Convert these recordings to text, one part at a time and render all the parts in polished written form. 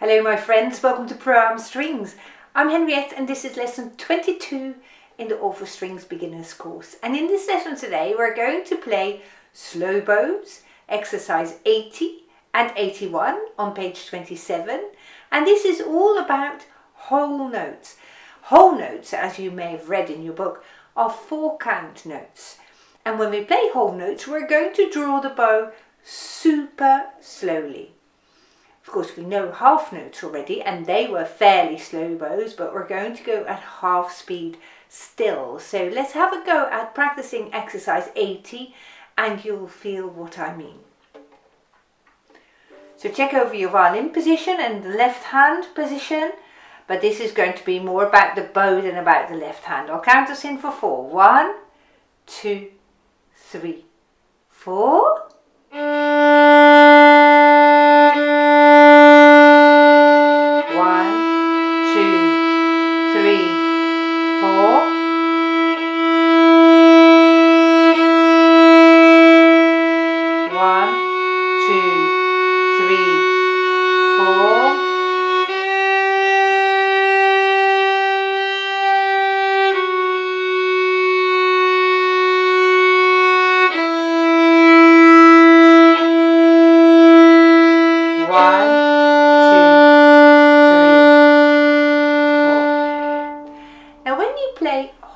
Hello my friends, welcome to Pro Strings. I'm Henriette and this is lesson 22 in the All for Strings Beginners course. And in this lesson today we're going to play slow bows, exercise 80 and 81 on page 27. And this is all about whole notes. Whole notes, as you may have read in your book, are 4-count notes. And when we play whole notes, we're going to draw the bow super slowly. Of course, we know half notes already, and they were fairly slow bows, but we're going to go at half speed still. So let's have a go at practicing exercise 80, and you'll feel what I mean. So check over your violin position and the left hand position, but this is going to be more about the bow than about the left hand. I'll count us in for 4. 1, 2, 3, 4.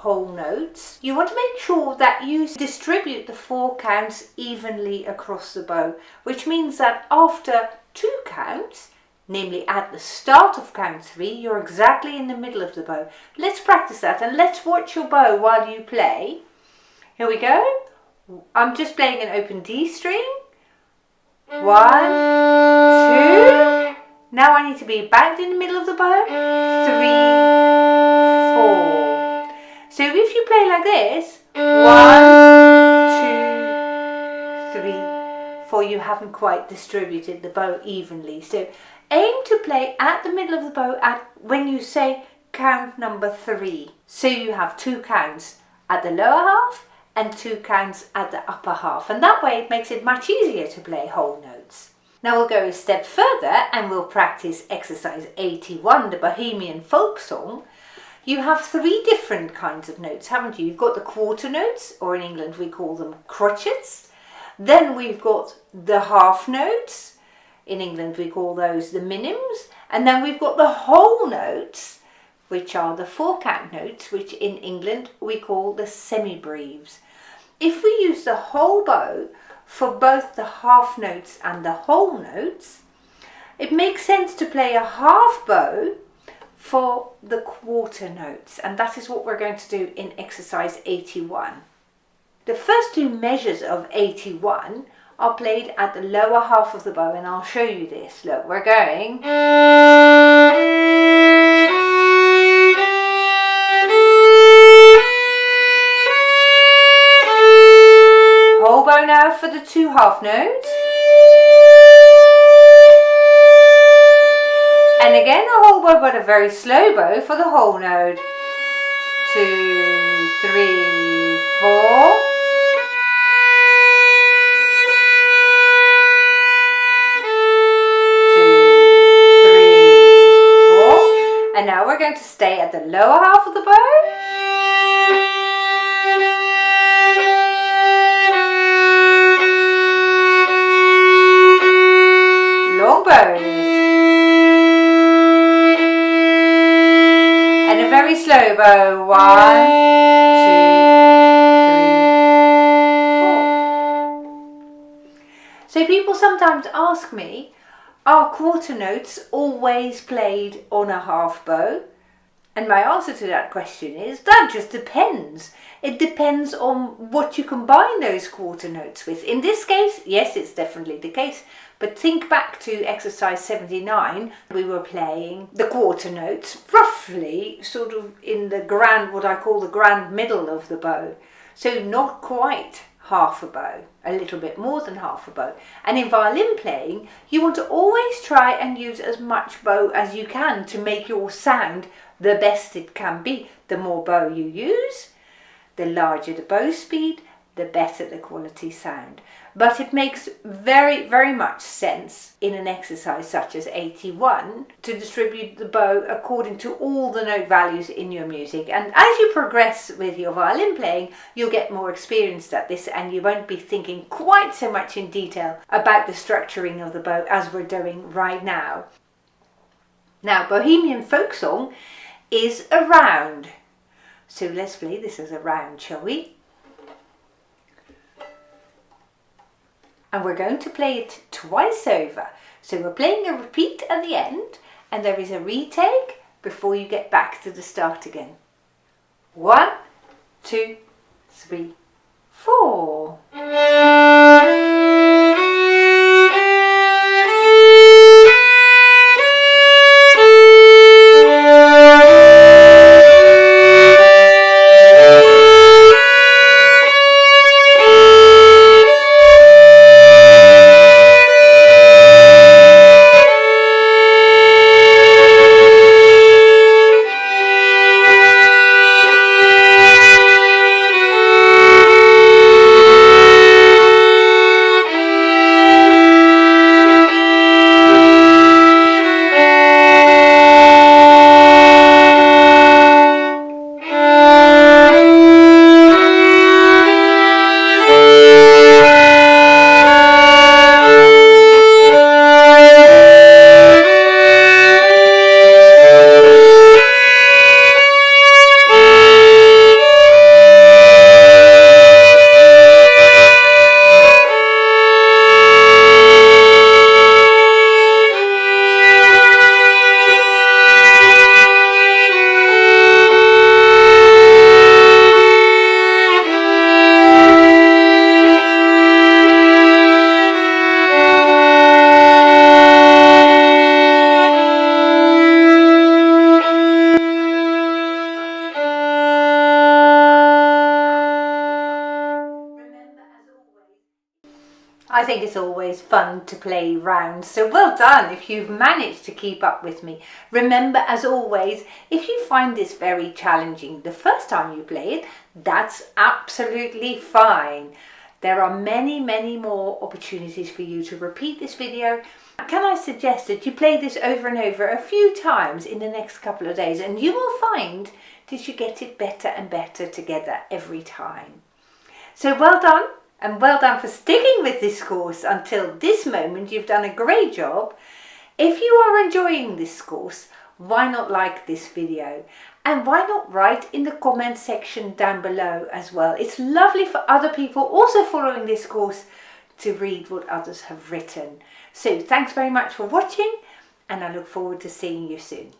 Whole notes, you want to make sure that you distribute the 4 counts evenly across the bow, which means that after 2 counts, namely at the start of count 3, you're exactly in the middle of the bow. Let's practice that and let's watch your bow while you play. Here we go. I'm just playing an open D string. 1, 2. Now I need to be back in the middle of the bow. 3, 4. So if you play like this, 1, 2, 3, 4, you haven't quite distributed the bow evenly. So aim to play at the middle of the bow at when you say count number 3. So you have 2 counts at the lower half and 2 counts at the upper half. And that way it makes it much easier to play whole notes. Now we'll go a step further and we'll practice exercise 81, the Bohemian Folk Song. You have 3 different kinds of notes, haven't you? You've got the quarter notes, or in England we call them crotchets. Then we've got the half notes. In England we call those the minims. And then we've got the whole notes, which are the 4-count notes, which in England we call the semibreves. If we use the whole bow for both the half notes and the whole notes, it makes sense to play a half bow for the quarter notes, and that is what we're going to do in exercise 81. The first 2 measures of 81 are played at the lower half of the bow, and I'll show you this. Look, we're going whole bow now for the 2 half notes. And again a whole bow, but a very slow bow for the whole note. 2, 3, 4. And now we're going to stay at the lower half of the bow. Long bows. And a very slow bow. 1, 2, 3, 4. So people sometimes ask me, are quarter notes always played on a half bow? And my answer to that question is, that just depends. It depends on what you combine those quarter notes with. In this case, yes, it's definitely the case. But think back to exercise 79. We were playing the quarter notes roughly sort of in the grand, what I call the grand middle of the bow. So not quite half a bow, a little bit more than half a bow. And in violin playing, you want to always try and use as much bow as you can to make your sound the best it can be. The more bow you use, the larger the bow speed, the better the quality sound. but it makes very, very much sense in an exercise such as 81 to distribute the bow according to all the note values in your music. And as you progress with your violin playing, you'll get more experienced at this and you won't be thinking quite so much in detail about the structuring of the bow as we're doing right now. Now, Bohemian Folk Song is a round. So let's play this as a round, shall we? And we're going to play it twice over. So we're playing a repeat at the end, and there is a retake before you get back to the start again. 1, 2, 3, 4. I think it's always fun to play rounds, so well done if you've managed to keep up with me. Remember, as always, if you find this very challenging the first time you play it, that's absolutely fine. There are many, many more opportunities for you to repeat this video. Can I suggest that you play this over and over a few times in the next couple of days, and you will find that you get it better and better together every time. So well done. And well done for sticking with this course until this moment. You've done a great job. If you are enjoying this course, why not like this video? And why not write in the comment section down below as well? It's lovely for other people also following this course to read what others have written. So thanks very much for watching, and I look forward to seeing you soon.